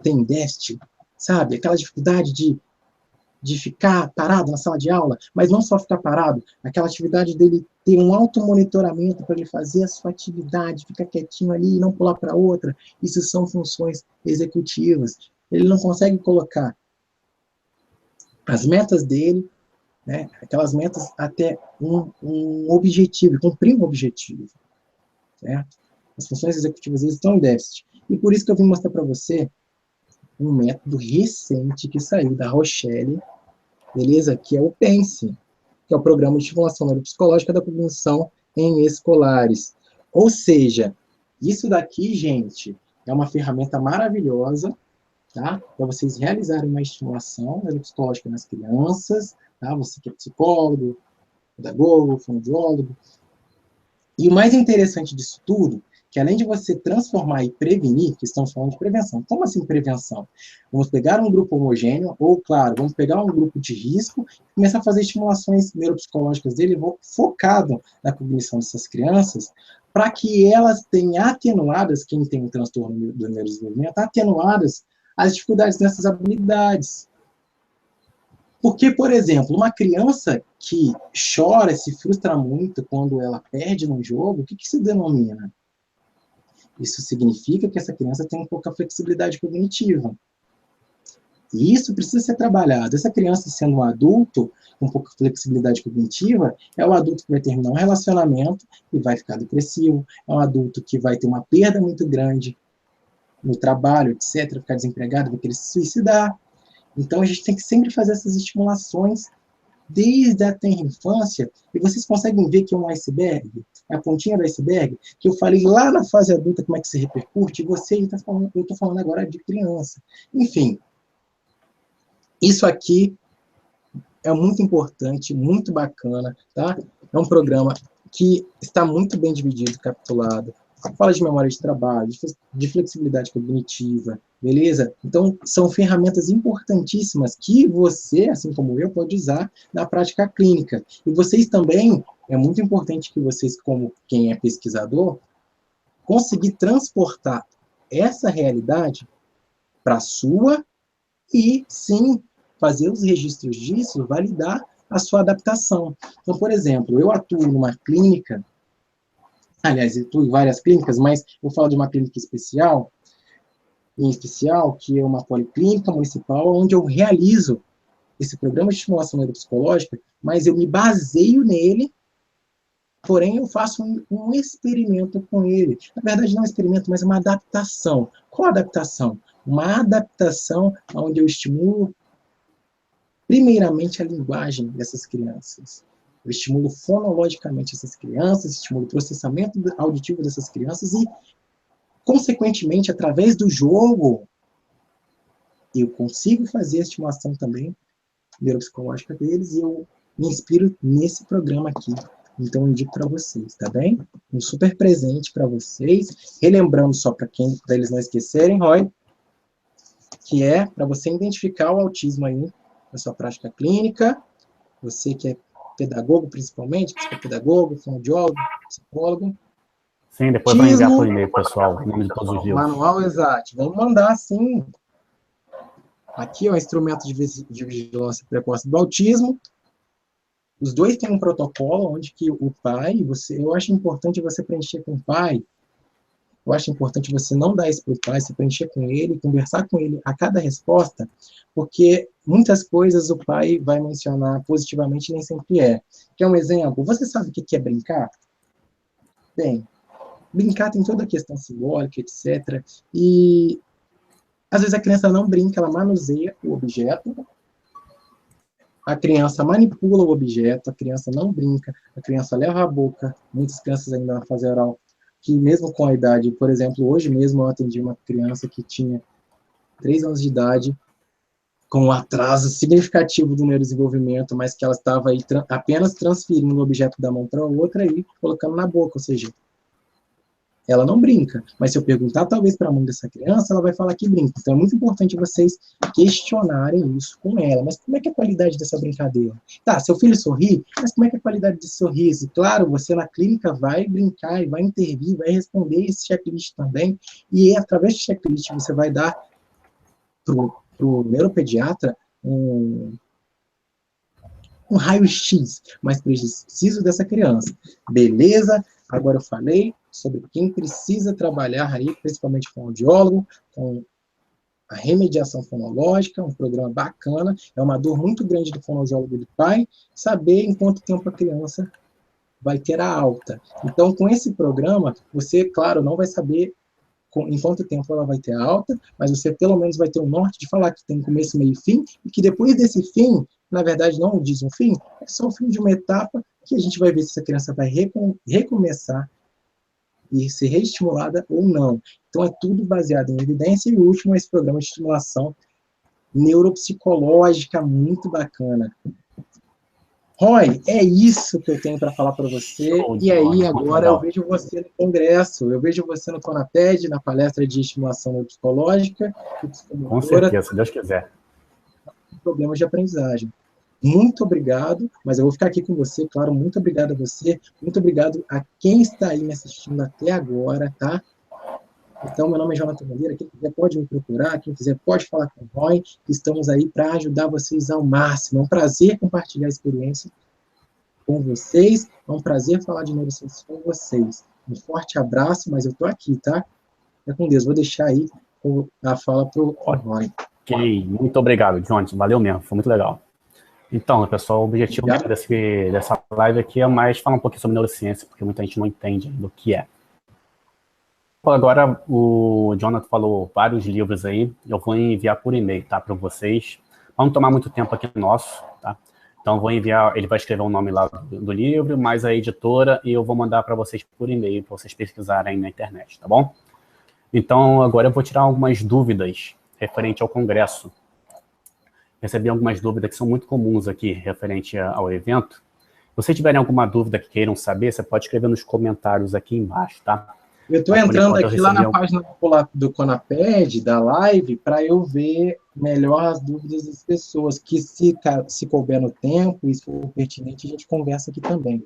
tem em déficit, sabe? Aquela dificuldade de ficar parado na sala de aula, mas não só ficar parado, aquela atividade dele ter um automonitoramento para ele fazer a sua atividade, ficar quietinho ali e não pular para outra. Isso são funções executivas. Ele não consegue colocar as metas dele, né, aquelas metas até um objetivo, cumprir um objetivo. Certo? As funções executivas estão em déficit. E por isso que eu vim mostrar para você um método recente que saiu da Rochelle, beleza? Que é o PENSE, que é o Programa de Estimulação Neuropsicológica da Cognição em Escolares. Ou seja, isso daqui, gente, é uma ferramenta maravilhosa, tá? Para vocês realizarem uma estimulação neuropsicológica nas crianças, tá? Você que é psicólogo, pedagogo, fonoaudiólogo. E o mais interessante disso tudo, que além de você transformar e prevenir, que estamos falando de prevenção. Como assim prevenção? Vamos pegar um grupo homogêneo, ou, claro, vamos pegar um grupo de risco e começar a fazer estimulações neuropsicológicas dele, focado na cognição dessas crianças, para que elas tenham atenuadas, quem tem um transtorno do neurodesenvolvimento, atenuadas as dificuldades dessas habilidades. Porque, por exemplo, uma criança que chora, se frustra muito quando ela perde num jogo, o que se denomina? Isso significa que essa criança tem pouca flexibilidade cognitiva. E isso precisa ser trabalhado. Essa criança, sendo um adulto com pouca flexibilidade cognitiva, é o adulto que vai terminar um relacionamento e vai ficar depressivo, é um adulto que vai ter uma perda muito grande no trabalho, etc., ficar desempregado, vai querer se suicidar. Então, a gente tem que sempre fazer essas estimulações desde a tenra infância, e vocês conseguem ver que é um iceberg, a pontinha do iceberg, que eu falei lá na fase adulta como é que se repercute, e eu estou falando agora de criança. Enfim, isso aqui é muito importante, muito bacana, tá? É um programa que está muito bem dividido, capitulado. Fala de memória de trabalho, de flexibilidade cognitiva, beleza? Então, são ferramentas importantíssimas que você, assim como eu, pode usar na prática clínica. E vocês também, é muito importante que vocês, como quem é pesquisador, conseguir transportar essa realidade para a sua e, sim, fazer os registros disso, validar a sua adaptação. Então, por exemplo, eu atuo numa clínica, aliás, eu atuo em várias clínicas, mas eu falo de uma clínica especial, que é uma policlínica municipal, onde eu realizo esse programa de estimulação neuropsicológica, mas eu me baseio nele, porém eu faço um experimento com ele. Na verdade, não é um experimento, mas uma adaptação. Qual adaptação? Uma adaptação onde eu estimulo primeiramente a linguagem dessas crianças. Eu estimulo fonologicamente essas crianças, estimulo o processamento auditivo dessas crianças e, consequentemente, através do jogo, eu consigo fazer a estimulação também neuropsicológica deles e eu me inspiro nesse programa aqui. Então, eu indico para vocês, tá bem? Um super presente para vocês. Relembrando só para eles não esquecerem, Roy, que é para você identificar o autismo aí na sua prática clínica, você que é pedagogo, principalmente, psicopedagogo, fonoaudiólogo, psicólogo. Sim, depois vai enviar por e-mail, pessoal, o nome de todos os livros. Manual exato. Vamos mandar, sim. Aqui é o instrumento de vigilância precoce do autismo. Os dois têm um protocolo onde que o pai, eu acho importante você preencher com o pai. Eu acho importante você não dar isso para o pai, você preencher com ele, conversar com ele a cada resposta, porque muitas coisas o pai vai mencionar positivamente e nem sempre é. Quer um exemplo? Você sabe o que é brincar? Bem, brincar tem toda a questão simbólica, etc. E, às vezes, a criança não brinca, ela manuseia o objeto, a criança manipula o objeto, a criança não brinca, a criança leva a boca, muitas crianças ainda na fase oral, que mesmo com a idade, por exemplo, hoje mesmo eu atendi uma criança que tinha 3 anos de idade, com um atraso significativo do neurodesenvolvimento, mas que ela estava aí apenas transferindo o objeto da mão para a outra e colocando na boca, ou seja, ela não brinca. Mas se eu perguntar talvez para a mãe dessa criança, ela vai falar que brinca. Então é muito importante vocês questionarem isso com ela. Mas como é que é a qualidade dessa brincadeira? Tá, seu filho sorri, mas como é que é a qualidade desse sorriso? Claro, você na clínica vai brincar e vai intervir, vai responder esse checklist também, e através do checklist você vai dar para o neuropediatra um raio-x mais preciso dessa criança. Beleza? Agora eu falei sobre quem precisa trabalhar aí, principalmente com o audiólogo, com a remediação fonológica, um programa bacana, é uma dor muito grande do fonoaudiólogo e do pai, saber em quanto tempo a criança vai ter a alta. Então, com esse programa, você, claro, não vai saber em quanto tempo ela vai ter a alta, mas você pelo menos vai ter um norte de falar que tem começo, meio e fim, e que depois desse fim, na verdade não diz um fim, é só o fim de uma etapa que a gente vai ver se essa criança vai recomeçar e ser reestimulada ou não. Então é tudo baseado em evidência, e o último é esse programa de estimulação neuropsicológica muito bacana. Roy, é isso que eu tenho para falar para você. E aí, agora eu vejo você no congresso, eu vejo você no Conaped, na palestra de estimulação neuropsicológica. Com certeza, se Deus quiser. Problemas de aprendizagem. Muito obrigado, mas eu vou ficar aqui com você, claro, muito obrigado a você, muito obrigado a quem está aí me assistindo até agora, tá? Então, meu nome é Jonathan Bandeira, quem quiser pode me procurar, quem quiser pode falar com o Roy, estamos aí para ajudar vocês ao máximo. É um prazer compartilhar a experiência com vocês, é um prazer falar de neurociências com vocês. Um forte abraço, mas eu estou aqui, tá? Fica com Deus, vou deixar aí a fala para o Roy. Ok, muito obrigado, Jonathan, valeu mesmo, foi muito legal. Então, pessoal, o objetivo dessa live aqui é mais falar um pouquinho sobre neurociência, porque muita gente não entende do que é. Agora, o Jonathan falou vários livros aí, eu vou enviar por e-mail, tá, para vocês. Vamos tomar muito tempo aqui nosso, tá? Então, vou enviar, ele vai escrever o nome lá do livro, mais a editora, e eu vou mandar para vocês por e-mail, para vocês pesquisarem na internet, tá bom? Então, agora eu vou tirar algumas dúvidas referente ao congresso. Recebi algumas dúvidas que são muito comuns aqui, referente ao evento. Se vocês tiverem alguma dúvida que queiram saber, você pode escrever nos comentários aqui embaixo, tá? Eu estou entrando aqui lá na página do Conaped, da live, para eu ver melhor as dúvidas das pessoas, que se couber no tempo e se for pertinente, a gente conversa aqui também.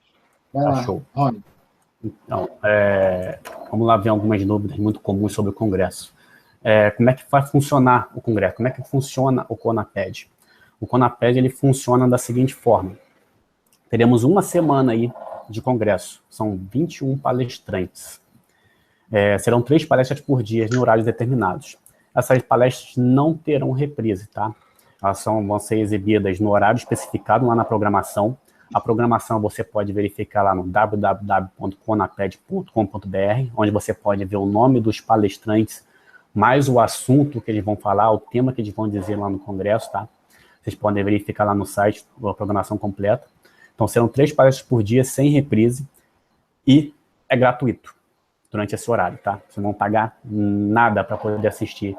Vai lá, show. Rony. Então, vamos lá ver algumas dúvidas muito comuns sobre o Congresso. Como é que vai funcionar o Congresso? Como é que funciona o Conaped? O Conaped, ele funciona da seguinte forma. Teremos uma semana aí de Congresso. São 21 palestrantes. Serão 3 palestras por dia em horários determinados. Essas palestras não terão reprise, tá? Elas vão ser exibidas no horário especificado lá na programação. A programação você pode verificar lá no www.conaped.com.br, onde você pode ver o nome dos palestrantes, mais o assunto que eles vão falar, o tema que eles vão dizer lá no congresso, tá? Vocês podem verificar lá no site a programação completa. Então, serão 3 palestras por dia, sem reprise, e é gratuito durante esse horário, tá? Vocês não vão pagar nada para poder assistir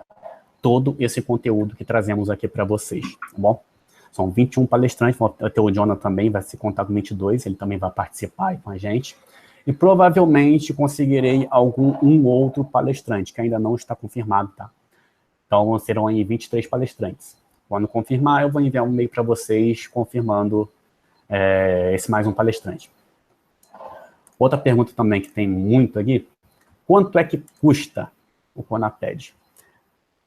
todo esse conteúdo que trazemos aqui para vocês, tá bom? São 21 palestrantes, até o Jonathan também vai se contar com 22, ele também vai participar aí com a gente. E provavelmente conseguirei um outro palestrante, que ainda não está confirmado, tá? Então serão aí 23 palestrantes. Quando confirmar, eu vou enviar um e-mail para vocês confirmando esse mais um palestrante. Outra pergunta também que tem muito aqui, quanto é que custa o Conaped?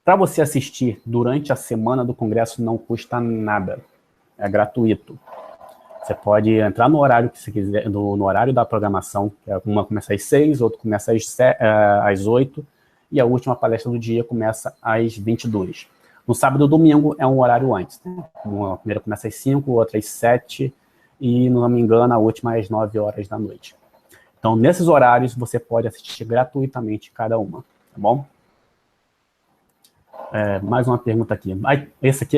Para você assistir durante a semana do congresso não custa nada, é gratuito. Você pode entrar no horário que você quiser, no horário da programação, que uma começa às 6, outra começa às 8, e a última palestra do dia começa às 22. No sábado e domingo é um horário antes, né? A primeira começa às 5, outra às 7, e, não me engano, a última às 9 horas da noite. Então, nesses horários, você pode assistir gratuitamente cada uma, tá bom? Mais uma pergunta aqui. Esse aqui